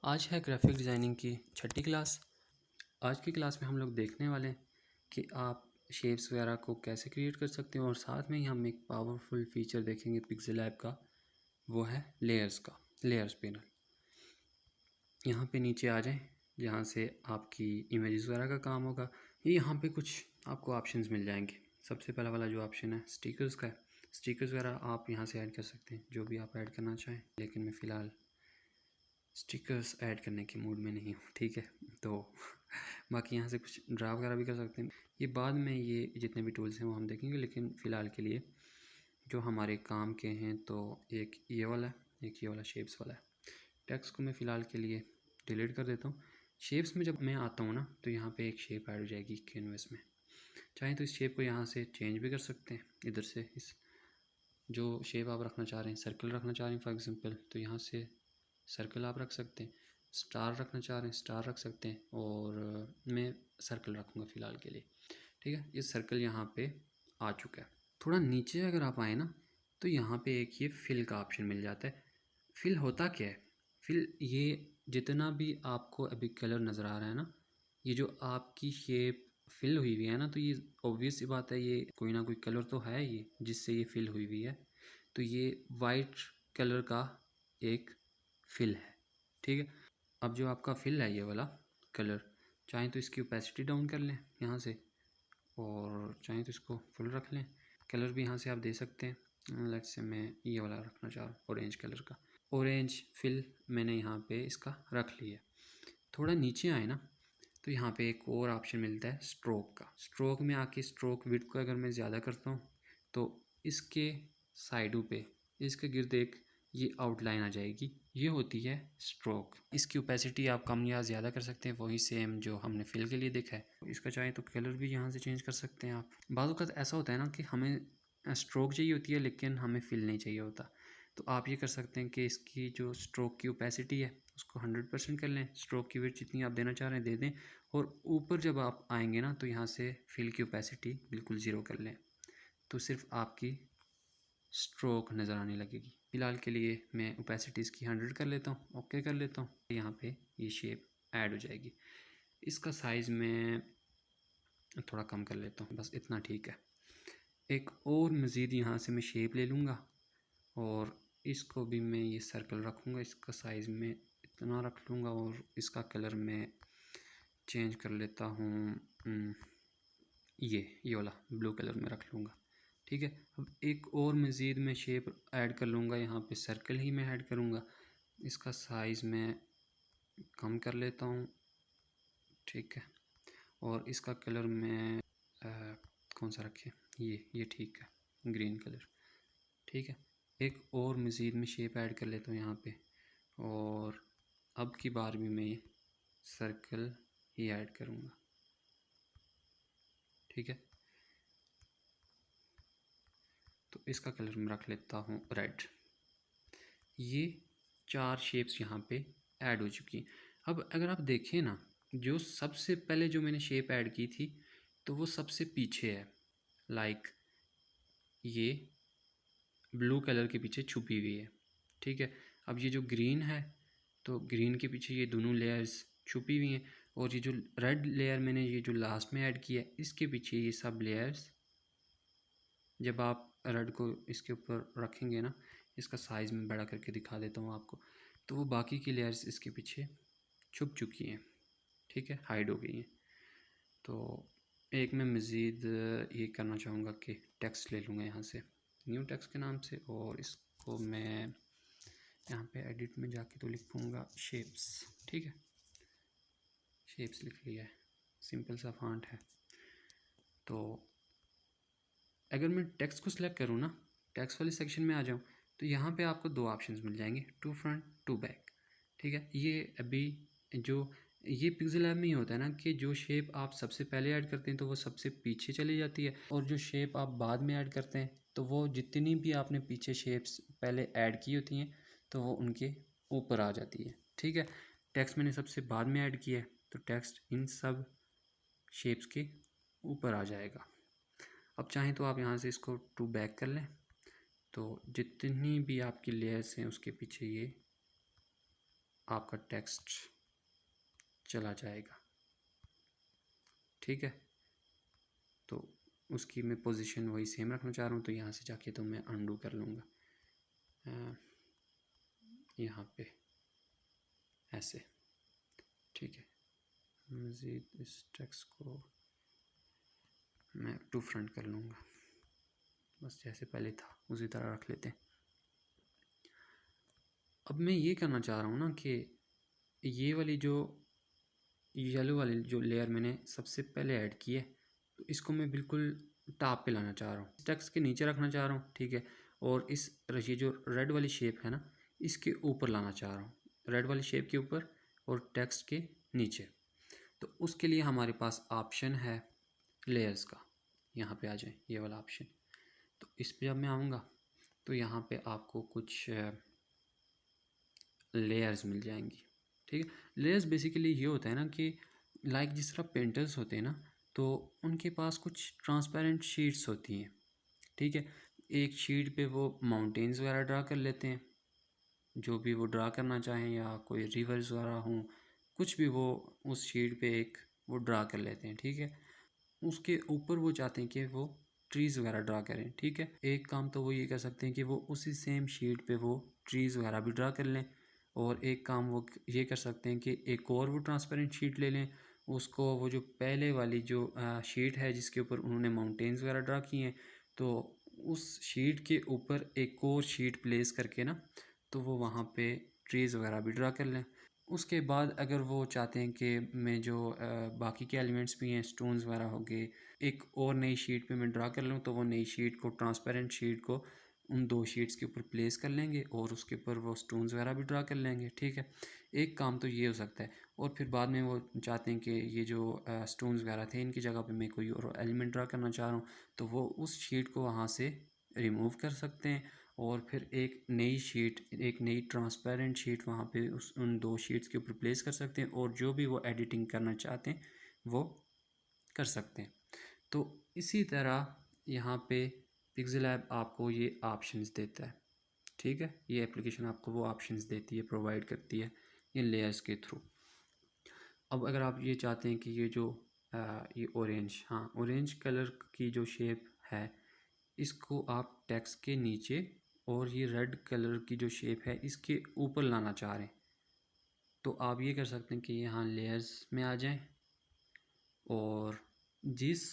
आज है graphic designing की छठी क्लास। आज की क्लास में हम लोग देखने वाले हैं कि आप शेप्स वगैरह को कैसे क्रिएट कर सकते हैं और साथ में ही हम एक पावरफुल फीचर देखेंगे पिक्सेल ऐप का, वो है लेयर्स पैनल। यहाँ पे नीचे आ जाएं, जहाँ से आपकी इमेजेस वगैरह का काम होगा। यहाँ पे कुछ आपको ऑप्शंस मिल जाएंगे। सबसे पहला वाला जो ऑप्शन है स्टिकर्स का है। स्टिकर्स वगैरह आप यहाँ से ऐड कर सकते हैं, जो भी आप ऐड करना चाहें, लेकिन मैं फ़िलहाल स्टिकर्स ऐड करने के मूड में नहीं हूँ, ठीक है। तो बाकी यहाँ से कुछ ड्रा वगैरह भी कर सकते हैं। ये बाद में ये जितने भी टूल्स हैं वो हम देखेंगे, लेकिन फ़िलहाल के लिए जो हमारे काम के हैं तो एक ये वाला है, एक ये वाला शेप्स वाला है। टेक्स्ट को मैं फ़िलहाल के लिए डिलीट कर देता हूँ। शेप्स में जब मैं आता हूँ ना, तो यहाँ पे एक शेप ऐड हो जाएगी कैनवस में। चाहे तो इस शेप को यहाँ से चेंज भी कर सकते हैं। इधर से इस जो शेप आप रखना चाह रहे हैं, सर्कल रखना चाह रहे हैं फॉर एग्जांपल, तो यहाँ से सर्कल आप रख सकते हैं। स्टार रखना चाह रहे हैं, स्टार रख सकते हैं, और मैं सर्कल रखूँगा फ़िलहाल के लिए, ठीक है। ये सर्कल यहाँ पे आ चुका है। थोड़ा नीचे अगर आप आए ना, तो यहाँ पे एक ये फिल का ऑप्शन मिल जाता है। फिल होता क्या है? फिल ये जितना भी आपको अभी कलर नज़र आ रहा है ना, ये जो आपकी शेप फिल हुई हुई है ना, तो ये ऑब्वियस सी बात है, ये कोई ना कोई कलर तो है ये जिससे ये फिल हुई हुई है। तो ये वाइट कलर का एक फिल है, ठीक है। अब जो आपका फिल है ये वाला कलर, चाहें तो इसकी ओपेसिटी डाउन कर लें यहाँ से, और चाहें तो इसको फुल रख लें। कलर भी यहाँ से आप दे सकते हैं। लेट्स से मैं ये वाला रखना चाह रहा हूँ, ऑरेंज कलर का। ऑरेंज फिल मैंने यहाँ पे इसका रख लिया। थोड़ा नीचे आए ना, तो यहाँ पे एक और ऑप्शन मिलता है स्ट्रोक का। स्ट्रोक में आके स्ट्रोक विड्थ को अगर मैं ज़्यादा करता हूँ, तो इसके साइडों पे, इसके गिर्द एक ये आउटलाइन आ जाएगी, ये होती है स्ट्रोक। इसकी ओपेसिटी आप कम या ज़्यादा कर सकते हैं, वही सेम जो हमने फिल के लिए देखा है। इसका चाहे तो कलर भी यहाँ से चेंज कर सकते हैं आप। बाज़ वक़्त ऐसा होता है ना कि हमें स्ट्रोक चाहिए होती है लेकिन हमें फिल नहीं चाहिए होता, तो आप ये कर सकते हैं कि इसकी जो स्ट्रोक की ओपेसिटी है उसको 100% कर लें। स्ट्रोक की विड्थ जितनी आप देना चाह रहे हैं दे दें, और ऊपर जब आप आएंगे ना, तो यहाँ से फिल की ओपेसिटी बिल्कुल ज़ीरो कर लें, तो सिर्फ आपकी स्ट्रोक नज़र आने लगेगी। फ़िलहाल के लिए मैं ओपेसिटी इसकी 100 कर लेता हूँ, ओके कर लेता हूँ। यहाँ पे ये शेप ऐड हो जाएगी। इसका साइज़ मैं थोड़ा कम कर लेता हूँ, बस इतना ठीक है। एक और मज़ीद यहाँ से मैं शेप ले लूँगा, और इसको भी मैं ये सर्कल रखूँगा। इसका साइज़ में इतना रख लूँगा, और इसका कलर मैं चेंज कर लेता हूँ, ये वाला ब्लू कलर में रख लूँगा, ठीक है। अब एक और मज़ीद मैं शेप ऐड कर लूँगा, यहाँ पे सर्कल ही मैं ऐड करूँगा। इसका साइज़ मैं कम कर लेता हूँ, ठीक है। और इसका कलर मैं कौन सा रखें, ये ठीक है, ग्रीन कलर, ठीक है। एक और मज़ीद में शेप ऐड कर लेता हूँ यहाँ पे, और अब की बार भी मैं सर्कल ही ऐड करूँगा, ठीक है। तो इसका कलर मैं रख लेता हूँ रेड। ये 4 शेप्स यहाँ पे ऐड हो चुकी हैं। अब अगर आप देखें ना, जो सबसे पहले जो मैंने शेप ऐड की थी, तो वो सबसे पीछे है, लाइक ये ब्लू कलर के पीछे छुपी हुई है, ठीक है। अब ये जो ग्रीन है, तो ग्रीन के पीछे ये दोनों लेयर्स छुपी हुई हैं, और ये जो रेड लेयर मैंने ये जो लास्ट में ऐड किया है, इसके पीछे ये सब लेयर्स, जब आप रेड को इसके ऊपर रखेंगे ना, इसका साइज़ में बड़ा करके दिखा देता हूँ आपको, तो वो बाकी की लेयर्स इसके पीछे छुप चुकी हैं, ठीक है, हाइड हो गई हैं। तो एक मैं मज़ीद ये करना चाहूँगा कि टेक्स्ट ले लूँगा यहाँ से, न्यू टेक्स्ट के नाम से, और इसको मैं यहाँ पे एडिट में जाके तो लिखूँगा शेप्स, ठीक है। शेप्स लिख लिया है, सिंपल सा फॉन्ट है। तो अगर मैं टेक्स्ट को सिलेक्ट करूँ ना, टेक्स्ट वाले सेक्शन में आ जाऊँ, तो यहाँ पे आपको 2 ऑप्शंस मिल जाएंगे, टू फ्रंट टू बैक, ठीक है। ये अभी जो ये पिक्सेल ऐप में ही होता है ना, कि जो शेप आप सबसे पहले ऐड करते हैं तो वो सबसे पीछे चली जाती है, और जो शेप आप बाद में ऐड करते हैं तो वो जितनी भी आपने पीछे शेप्स पहले ऐड की होती हैं तो वो उनके ऊपर आ जाती है, ठीक है। टेक्स्ट मैंने सबसे बाद में ऐड किया है, तो टेक्स्ट इन सब शेप्स के ऊपर आ जाएगा। अब चाहें तो आप यहाँ से इसको टू बैक कर लें, तो जितनी भी आपकी लेयर्स हैं उसके पीछे ये आपका टेक्स्ट चला जाएगा। ठीक है, तो उसकी मैं पोजीशन वही सेम रखना चाह रहा हूँ, तो यहाँ से जाके तो मैं अंडू कर लूँगा यहाँ पे ऐसे। ठीक है, मज़ीद इस टेक्स्ट को मैं टू फ्रंट कर लूँगा, बस जैसे पहले था उसी तरह रख लेते हैं। अब मैं ये करना चाह रहा हूँ ना कि ये वाली जो येलो वाली जो लेयर मैंने सबसे पहले ऐड की है, तो इसको मैं बिल्कुल टॉप पे लाना चाह रहा हूँ, टेक्स्ट के नीचे रखना चाह रहा हूँ। ठीक है, और इस ये जो रेड वाली शेप है ना, इसके ऊपर लाना चाह रहा हूँ, रेड वाली शेप के ऊपर और टेक्स्ट के नीचे। तो उसके लिए हमारे पास ऑप्शन है लेयर्स का, यहाँ पे आ जाए ये वाला ऑप्शन। तो इस पर जब मैं आऊँगा तो यहाँ पे आपको कुछ लेयर्स मिल जाएंगी। ठीक है, लेयर्स बेसिकली ये होता है ना कि लाइक जिस तरह पेंटर्स होते हैं ना, तो उनके पास कुछ ट्रांसपेरेंट शीट्स होती हैं। ठीक है, एक शीट पे वो माउंटेन्स वगैरह ड्रा कर लेते हैं, जो भी वो ड्रा करना चाहें, या कोई रिवर्स वगैरह हों, कुछ भी वो उस शीट पे एक वो ड्रा कर लेते हैं। ठीक है, उसके ऊपर वो चाहते हैं कि वो ट्रीज़ वगैरह ड्रा करें। ठीक है, एक काम तो वो ये कर सकते हैं कि वो उसी सेम शीट पे वो ट्रीज़ वगैरह भी ड्रा कर लें, और एक काम वो ये कर सकते हैं कि एक और वो ट्रांसपेरेंट शीट ले लें, उसको वो जो पहले वाली जो शीट है जिसके ऊपर उन्होंने माउंटेन्स वगैरह ड्रा किए हैं, तो उस शीट के ऊपर एक और शीट प्लेस करके ना, तो वो वहाँ पे ट्रीज़ वगैरह भी ड्रा कर लें। उसके बाद अगर वो चाहते हैं कि मैं जो बाकी के एलिमेंट्स भी हैं, स्टोन्स वगैरह हो गए, एक और नई शीट पे मैं ड्रा कर लूँ, तो वो नई शीट को, ट्रांसपेरेंट शीट को उन दो शीट्स के ऊपर प्लेस कर लेंगे और उसके ऊपर वो स्टोन्स वगैरह भी ड्रा कर लेंगे। ठीक है, एक काम तो ये हो सकता है। और फिर बाद में वो चाहते हैं कि ये जो स्टोन्स वगैरह थे, इनकी जगह पे मैं कोई और एलिमेंट ड्रा करना चाह रहा हूँ, तो वो उस शीट को वहाँ से रिमूव कर सकते हैं और फिर एक नई शीट, एक नई ट्रांसपेरेंट शीट वहाँ पे उस उन दो शीट्स के ऊपर प्लेस कर सकते हैं, और जो भी वो एडिटिंग करना चाहते हैं वो कर सकते हैं। तो इसी तरह यहाँ पे पिक्सेल ऐप आपको ये ऑप्शंस देता है। ठीक है, ये एप्लीकेशन आपको वो ऑप्शंस देती है, प्रोवाइड करती है ये लेयर्स के थ्रू। अब अगर आप ये चाहते हैं कि ये जो ये ऑरेंज कलर की जो शेप है, इसको आप टेक्स्ट के नीचे, और ये रेड कलर की जो शेप है इसके ऊपर लाना चाह रहे हैं, तो आप ये कर सकते हैं कि यहाँ लेयर्स में आ जाएं, और जिस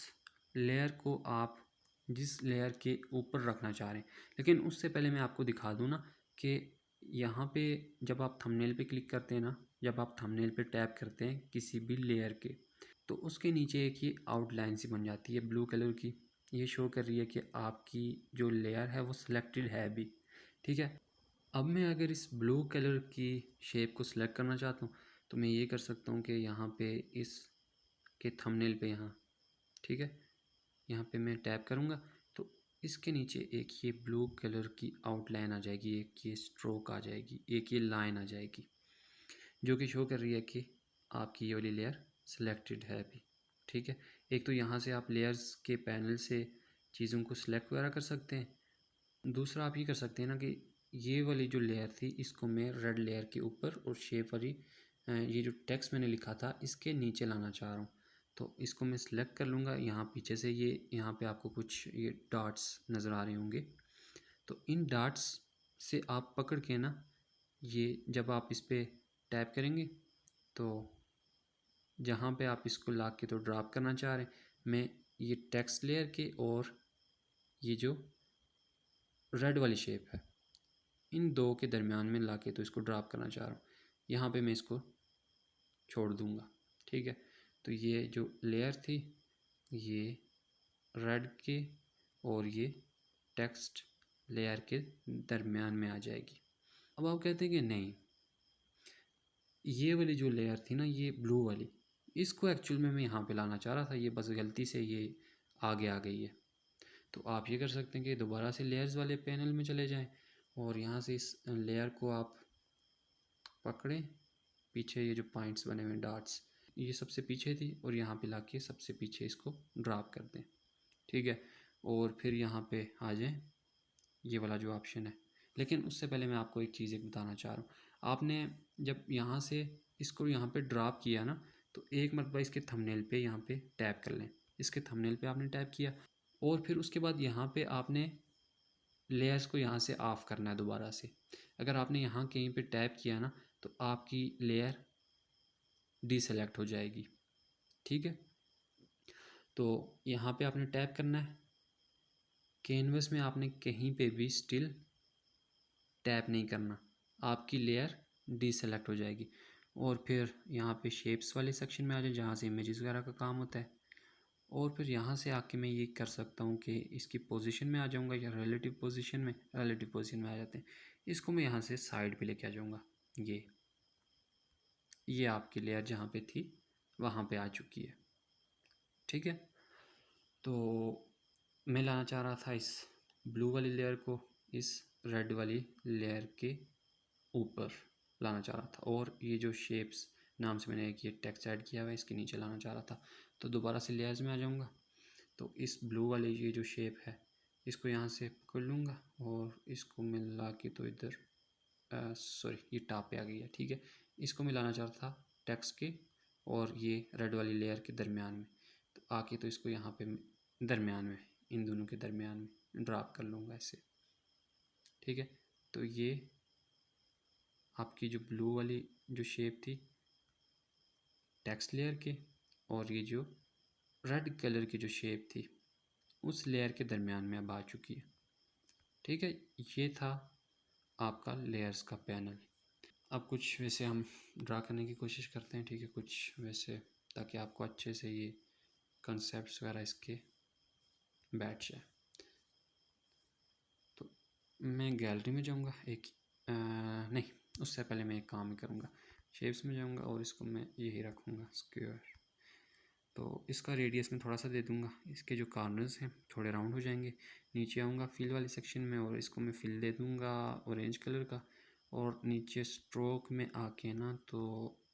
लेयर के ऊपर रखना चाह रहे हैं, लेकिन उससे पहले मैं आपको दिखा दूँ ना कि यहाँ पे जब आप थंबनेल पे क्लिक करते हैं ना, जब आप थंबनेल पे टैप करते हैं किसी भी लेयर के, तो उसके नीचे एक ये आउटलाइन सी बन जाती है ब्लू कलर की, ये शो कर रही है कि आपकी जो लेयर है वो सिलेक्टेड है अभी। ठीक है, अब मैं अगर इस ब्लू कलर की शेप को सिलेक्ट करना चाहता हूँ, तो मैं ये कर सकता हूँ कि यहाँ पे इस के थंबनेल पे यहाँ, ठीक है, यहाँ पे मैं टैप करूँगा तो इसके नीचे एक ये ब्लू कलर की आउटलाइन आ जाएगी, एक ये स्ट्रोक आ जाएगी, एक ये लाइन आ जाएगी, जो कि शो कर रही है कि आपकी ये वाली लेयर सिलेक्टेड है अभी। ठीक है, एक तो यहाँ से आप लेयर्स के पैनल से चीज़ों को सिलेक्ट वगैरह कर सकते हैं, दूसरा आप ये कर सकते हैं ना कि ये वाली जो लेयर थी इसको मैं रेड लेयर के ऊपर और शेप वाली ये जो टेक्स्ट मैंने लिखा था इसके नीचे लाना चाह रहा हूँ, तो इसको मैं सिलेक्ट कर लूँगा। यहाँ पीछे से ये यहाँ पे आपको कुछ ये डॉट्स नज़र आ रहे होंगे, तो इन डॉट्स से आप पकड़ के ना, ये जब आप इस पर टैप करेंगे तो जहाँ पे आप इसको ला के तो ड्रॉप करना चाह रहे हैं, मैं ये टेक्स्ट लेयर के और ये जो रेड वाली शेप है इन दो के दरमियान में ला के तो इसको ड्रॉप करना चाह रहा हूँ, यहाँ पे मैं इसको छोड़ दूँगा। ठीक है, तो ये जो लेयर थी ये रेड के और ये टेक्स्ट लेयर के दरमियान में आ जाएगी। अब आप कहते हैं कि नहीं, ये वाली जो लेयर थी ना, ये ब्लू वाली, इसको एक्चुअल में मैं यहाँ पे लाना चाह रहा था, ये बस गलती से ये आगे आ गई है। तो आप ये कर सकते हैं कि दोबारा से लेयर्स वाले पैनल में चले जाएं और यहाँ से इस लेयर को आप पकड़ें, पीछे ये जो पॉइंट्स बने हुए डॉट्स, ये सबसे पीछे थी और यहाँ पे लाके सबसे पीछे इसको ड्रॉप कर दें। ठीक है, और फिर यहाँ पे आ जाएं, ये वाला जो ऑप्शन है। लेकिन उससे पहले मैं आपको एक चीज़ बताना चाह रहा हूँ, आपने जब यहाँ से इसको यहाँ पे ड्रॉप किया ना, तो एक मरतबा इसके थंबनेल पे यहाँ पे टैप कर लें। इसके थंबनेल पे आपने टैप किया और फिर उसके बाद यहाँ पे आपने लेयर्स को यहाँ से ऑफ़ करना है दोबारा से। अगर आपने यहाँ कहीं पे टैप किया ना, तो आपकी लेयर डीसेलेक्ट हो जाएगी। ठीक है, तो यहाँ पे आपने टैप करना है। कैनवस में आपने कहीं पे भी स्टिल टैप नहीं करना, आपकी लेयर डीसेलेक्ट हो जाएगी। और फिर यहाँ पे शेप्स वाले सेक्शन में आ जाए जहाँ से इमेजेस वगैरह का काम होता है। और फिर यहाँ से आके मैं ये कर सकता हूँ कि इसकी पोजीशन में आ जाऊँगा या रिलेटिव पोजीशन में आ जाते हैं। इसको मैं यहाँ से साइड पे लेके आ जाऊँगा। ये आपकी लेयर जहाँ पे थी वहाँ पे आ चुकी है। ठीक है, तो मैं लाना चाह रहा था इस ब्लू वाली लेयर को इस रेड वाली लेयर के ऊपर लाना चाह रहा था, और ये जो शेप्स नाम से मैंने एक ये टेक्स्ट ऐड किया हुआ है इसके नीचे लाना चाह रहा था। तो दोबारा से लेयर्स में आ जाऊँगा, तो इस ब्लू वाले ये जो शेप है इसको यहाँ से पकड़ लूँगा और इसको मिला के तो इधर सॉरी ये टॉप पे आ गई है। ठीक है, इसको मैं लाना चाह रहा था टेक्स्ट के और ये रेड वाली लेयर के दरमियान में, तो आके तो इसको यहाँ पे दरमियान में, इन दोनों के दरमियान में ड्रॉप कर लूँगा ऐसे। ठीक है, तो ये आपकी जो ब्लू वाली जो शेप थी टेक्स्ट लेयर के, और ये जो रेड कलर की जो शेप थी उस लेयर के दरमियान में अब आ चुकी है। ठीक है, ये था आपका लेयर्स का पैनल। अब कुछ वैसे हम ड्रा करने की कोशिश करते हैं। ठीक है, कुछ वैसे ताकि आपको अच्छे से ये कंसेप्ट्स वगैरह इसके बैठ जाए। तो मैं गैलरी में जाऊंगा नहीं, उससे पहले मैं एक काम ही करूँगा, शेप्स में जाऊंगा और इसको मैं यही रखूँगा स्क्वायर। तो इसका रेडियस में थोड़ा सा दे दूँगा, इसके जो कॉर्नर्स हैं थोड़े राउंड हो जाएंगे। नीचे आऊँगा फिल वाले सेक्शन में और इसको मैं फिल दे दूँगा ऑरेंज कलर का, और नीचे स्ट्रोक में आके ना तो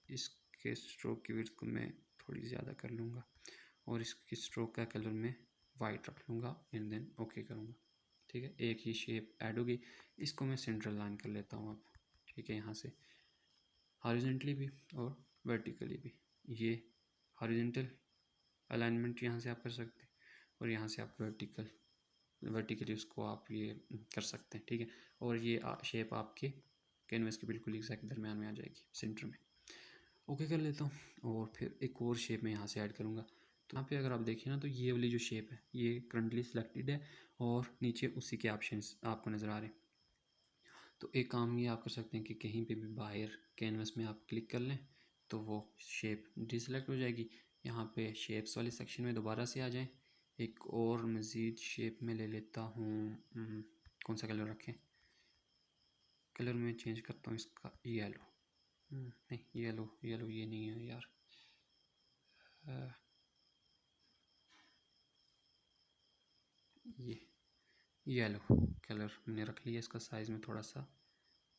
इसके स्ट्रोक की विड्थ को मैं थोड़ी ज़्यादा कर लूँगा और इसकी स्ट्रोक का कलर मैं वाइट रख लूँगा एंड देन ओके करूँगा। ठीक है, एक ही शेप ऐड होगी। इसको मैं सेंट्रल लाइन कर लेता हूँ अब। ठीक है, यहाँ से हॉरिजॉन्टली भी और वर्टिकली भी, ये हॉरिजॉन्टल अलाइनमेंट यहाँ से आप कर सकते हैं और यहाँ से आप वर्टिकली उसको आप ये कर सकते हैं। ठीक है, और ये शेप आपके कैनवस के बिल्कुल एग्जैक्ट दरम्यान में आ जाएगी, सेंटर में। ओके कर लेता हूँ और फिर एक और शेप मैं यहाँ से ऐड करूँगा। तो यहाँ पे अगर आप देखें ना, तो ये वाली जो शेप है ये करंटली सिलेक्टेड है और नीचे उसी के ऑप्शंस आपको नज़र आ रहे हैं। तो एक काम ये आप कर सकते हैं कि कहीं पे भी बाहर कैनवस में आप क्लिक कर लें तो वो शेप डिसलेक्ट हो जाएगी। यहाँ पे शेप्स वाले सेक्शन में दोबारा से आ जाएं। एक और मज़ीद शेप में ले लेता हूँ, कौन सा कलर रखें, कलर में चेंज करता हूँ इसका येलो, नहीं येलो ये नहीं है यार, ये येलो कलर मैंने रख लिया। इसका साइज़ में थोड़ा सा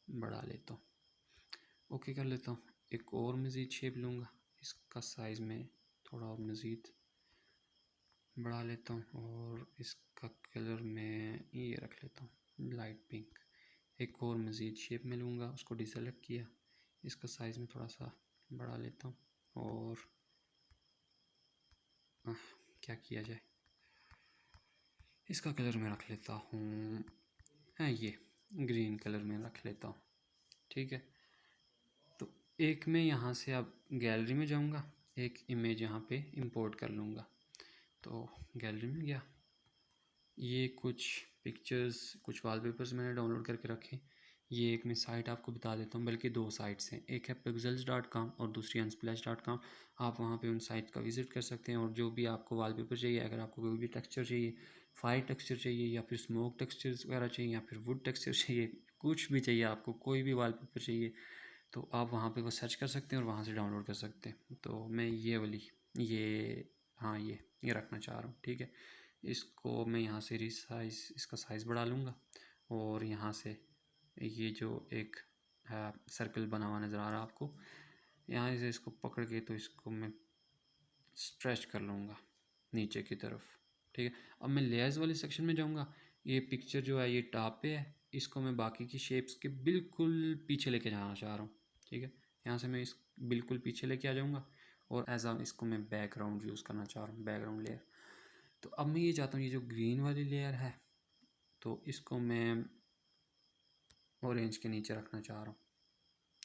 बढ़ा लेता हूँ, ओके कर लेता हूँ। एक और मज़ीद शेप लूँगा, इसका साइज़ में थोड़ा और मज़ीद बढ़ा लेता हूँ और इसका कलर मैं ये रख लेता हूँ लाइट पिंक। एक और मज़ीद शेप में लूँगा, उसको डिसेलेक्ट किया, इसका साइज़ में थोड़ा सा बढ़ा लेता हूँ और क्या किया जाए, इसका कलर मैं रख लेता हूँ ये ग्रीन कलर में रख लेता हूँ। ठीक है, तो एक मैं यहाँ से अब गैलरी में जाऊँगा, एक इमेज यहाँ पे इंपोर्ट कर लूँगा। तो गैलरी में गया, ये कुछ पिक्चर्स कुछ वॉलपेपर्स मैंने डाउनलोड करके रखे। ये एक मैं साइट आपको बता देता हूँ, बल्कि दो साइट्स हैं, एक है pixels.com और दूसरी unsplash.com। आप वहाँ पे उन साइट का विज़िट कर सकते हैं और जो भी आपको वॉलपेपर चाहिए, अगर आपको कोई भी टेक्सचर चाहिए, फायर टेक्सचर चाहिए या फिर स्मोक टेक्सचर्स वगैरह चाहिए या फिर वुड टेक्सचर चाहिए, कुछ भी चाहिए आपको, कोई भी वॉलपेपर चाहिए तो आप वहाँ पे वो सर्च कर सकते हैं और वहाँ से डाउनलोड कर सकते हैं। तो मैं ये वाली ये रखना चाह रहा हूँ। ठीक है, इसको मैं यहाँ से रिसाइज इसका साइज़ बढ़ा लूँगा और यहाँ से ये जो एक सर्कल बना हुआ नज़र आ रहा है आपको, यहाँ से इसको पकड़ के तो इसको मैं स्ट्रेच कर लूँगा नीचे की तरफ। ठीक है, अब मैं लेयर्स वाले सेक्शन में जाऊँगा। ये पिक्चर जो है ये टॉप पे है इसको मैं बाकी की शेप्स के बिल्कुल पीछे लेके जाना चाह रहा हूँ। ठीक है, यहाँ से मैं इस बिल्कुल पीछे लेके आ जाऊँगा और एज आ इसको मैं बैकग्राउंड यूज़ करना चाह रहा हूँ, बैकग्राउंड लेयर। तो अब मैं ये चाहता हूँ, ये जो ग्रीन वाली लेयर है तो इसको मैं ऑरेंज के नीचे रखना चाह रहा हूँ।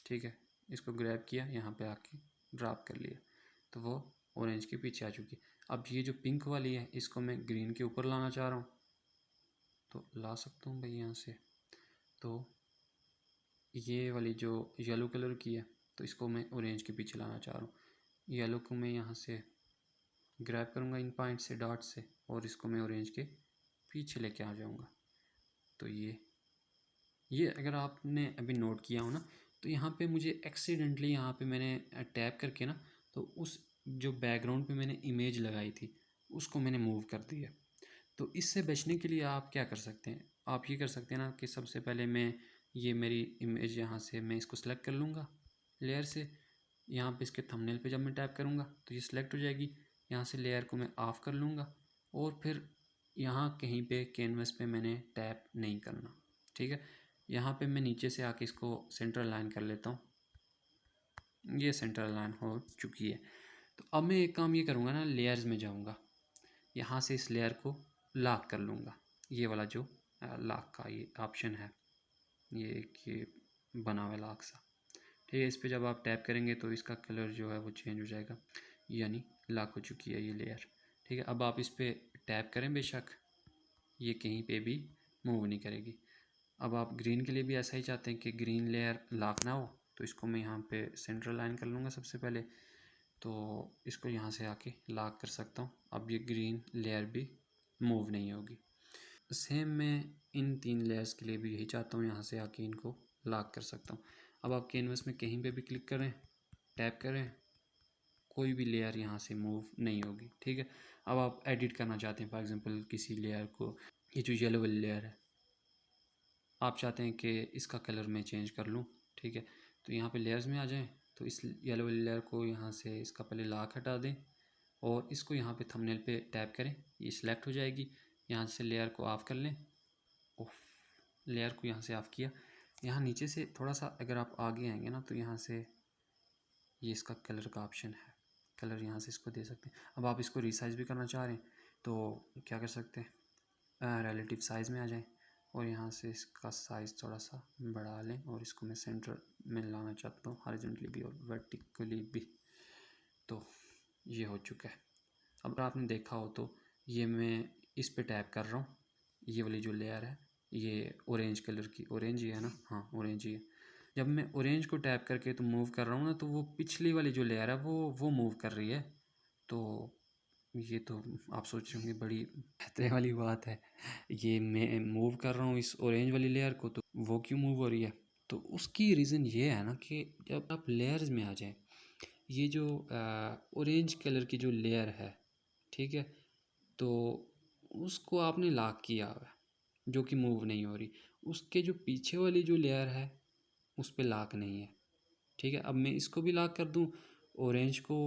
ठीक है, इसको ग्रैब किया, यहाँ पे आके ड्रॉप कर लिया, तो वो ऑरेंज के पीछे आ चुकी। अब ये जो पिंक वाली है इसको मैं ग्रीन के ऊपर लाना चाह रहा हूँ, तो ला सकता हूँ भाई यहाँ से। तो ये वाली जो येलो कलर की है तो इसको मैं ऑरेंज के पीछे लाना चाह रहा हूँ। येलो को मैं यहाँ से ग्रैब करूँगा इन पॉइंट से, डॉट से, और इसको मैं ऑरेंज के पीछे लेके आ जाऊँगा। तो ये अगर आपने अभी नोट किया हो ना, तो यहाँ पे मुझे एक्सीडेंटली यहाँ पे मैंने टैप करके ना, तो उस जो बैकग्राउंड पे मैंने इमेज लगाई थी उसको मैंने मूव कर दिया। तो इससे बचने के लिए आप क्या कर सकते हैं, आप ये कर सकते हैं ना कि सबसे पहले मैं ये मेरी इमेज यहाँ से मैं इसको सेलेक्ट कर लूँगा लेयर से। यहाँ पे इसके थंबनेल पे जब मैं टैप करूँगा तो ये सिलेक्ट हो जाएगी। यहाँ से लेयर को मैं ऑफ़ कर लूँगा और फिर यहाँ कहीं पे कैनवस पे मैंने टैप नहीं करना। ठीक है, यहाँ पे मैं नीचे से आके इसको सेंटर लाइन कर लेता हूँ। ये सेंटर लाइन हो चुकी है। तो अब मैं एक काम ये करूँगा ना, लेयर्स में जाऊँगा, यहाँ से इस लेयर को लॉक कर लूँगा। ये वाला जो लॉक का ये ऑप्शन है, ये बना हुआ लॉक सा। ठीक है, इस पर जब आप टैप करेंगे तो इसका कलर जो है वो चेंज हो जाएगा, यानी लॉक हो चुकी है ये लेयर। ठीक है, अब आप इस पर टैप करें बेशक, ये कहीं पे भी मूव नहीं करेगी। अब आप ग्रीन के लिए भी ऐसा ही चाहते हैं कि ग्रीन लेयर लॉक ना हो, तो इसको मैं यहाँ पे सेंट्रल लाइन कर लूँगा सबसे पहले, तो इसको यहाँ से आके लॉक कर सकता हूँ। अब ये ग्रीन लेयर भी मूव नहीं होगी। सेम मैं इन 3 लेयर्स के लिए भी यही चाहता हूँ, यहाँ से आके इनको लॉक कर सकता हूँ। अब आप कैनवस में कहीं पे भी क्लिक करें, टैप करें, कोई भी लेयर यहाँ से मूव नहीं होगी। ठीक है, अब आप एडिट करना चाहते हैं फॉर एग्जांपल किसी लेयर को, ये जो येलो वाली लेयर है आप चाहते हैं कि इसका कलर मैं चेंज कर लूँ। ठीक है, तो यहाँ पे लेयर्स में आ जाएं, तो इस येलो वाली लेयर को यहाँ से इसका पहले लॉक हटा दें और इसको यहाँ पे थंबनेल पे टैप करें, ये सिलेक्ट हो जाएगी। यहाँ से लेयर को ऑफ़ कर लें, ऑफ, लेयर को यहाँ से ऑफ़ किया। यहाँ नीचे से थोड़ा सा अगर आप आगे आएंगे ना, तो यहाँ से ये इसका कलर का ऑप्शन है, कलर यहाँ से इसको दे सकते हैं। अब आप इसको रीसाइज़ भी करना चाह रहे हैं तो क्या कर सकते हैं, रिलेटिव साइज़ में आ जाएं और यहाँ से इसका साइज़ थोड़ा सा बढ़ा लें और इसको मैं सेंटर में लाना चाहता हूँ, हॉरिजॉन्टली भी और वर्टिकली भी। तो ये हो चुका है। अब आपने देखा हो तो ये मैं इस पे टैप कर रहा हूँ, ये वाली जो लेयर है ये ऑरेंज कलर की, ऑरेंज ही है ना, हाँ ऑरेंज ही है। जब मैं ऑरेंज को टैप करके तो मूव कर रहा हूँ ना, तो वो पिछली वाली जो लेयर है वो मूव कर रही है। तो ये तो आप सोच रहे होंगे बड़ी खतरे वाली बात है, ये मैं मूव कर रहा हूँ इस ऑरेंज वाली लेयर को तो वो क्यों मूव हो रही है। तो उसकी रीज़न ये है ना कि जब आप लेयर्स में आ जाए, ये जो ऑरेंज कलर की जो लेयर है, ठीक है, तो उसको आपने लॉक किया हुआ है जो कि मूव नहीं हो रही। उसके जो पीछे वाली जो लेयर है उस पर लॉक नहीं है। ठीक है, अब मैं इसको भी लॉक कर दूं, ऑरेंज को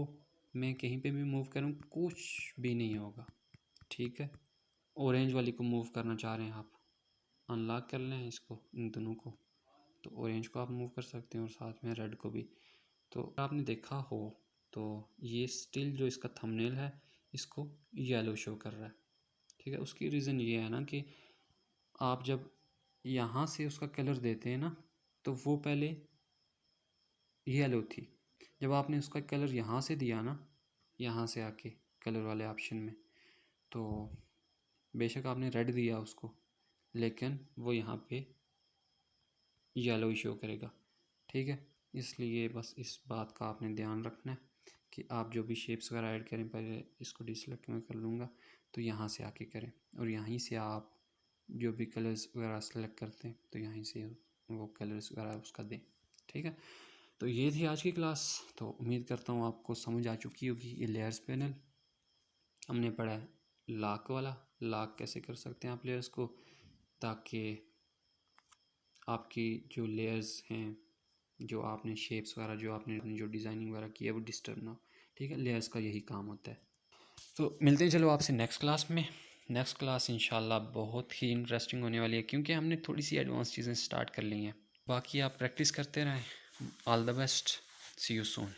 मैं कहीं पे भी मूव करूं कुछ भी नहीं होगा। ठीक है, ऑरेंज वाली को मूव करना चाह रहे हैं आप, अनलॉक कर लें इसको, इन दोनों को, तो ऑरेंज को आप मूव कर सकते हैं और साथ में रेड को भी। तो आपने देखा हो तो ये स्टिल जो इसका थंबनेल है इसको येलो शो कर रहा है। ठीक है, उसकी रीज़न ये है ना कि आप जब यहाँ से उसका कलर देते हैं ना, तो वो पहले येलो थी। जब आपने उसका कलर यहाँ से दिया ना, यहाँ से आके कलर वाले ऑप्शन में, तो बेशक आपने रेड दिया उसको, लेकिन वो यहाँ पे येलो ही शो करेगा। ठीक है, इसलिए बस इस बात का आपने ध्यान रखना है कि आप जो भी शेप्स वगैरह ऐड करें, पहले इसको डिसलेक्ट में कर लूँगा, तो यहाँ से आके करें और यहीं से आप जो भी कलर्स वगैरह सेलेक्ट करते हैं तो यहीं से वो कलर्स वगैरह उसका दें। ठीक है, तो ये थी आज की क्लास। तो उम्मीद करता हूँ आपको समझ आ चुकी होगी। ये लेयर्स पैनल हमने पढ़ा है, लॉक वाला, लॉक कैसे कर सकते हैं आप लेयर्स को, ताकि आपकी जो लेयर्स हैं, जो आपने शेप्स वगैरह जो आपने जो डिज़ाइनिंग वगैरह की है वो डिस्टर्ब ना हो। ठीक है, लेयर्स का यही काम होता है। तो मिलते हैं चलो आपसे नेक्स्ट क्लास में। नेक्स्ट क्लास इंशाल्लाह बहुत ही इंटरेस्टिंग होने वाली है, क्योंकि हमने थोड़ी सी एडवांस चीज़ें स्टार्ट कर ली हैं। बाकी आप प्रैक्टिस करते रहें। All the best, see you soon.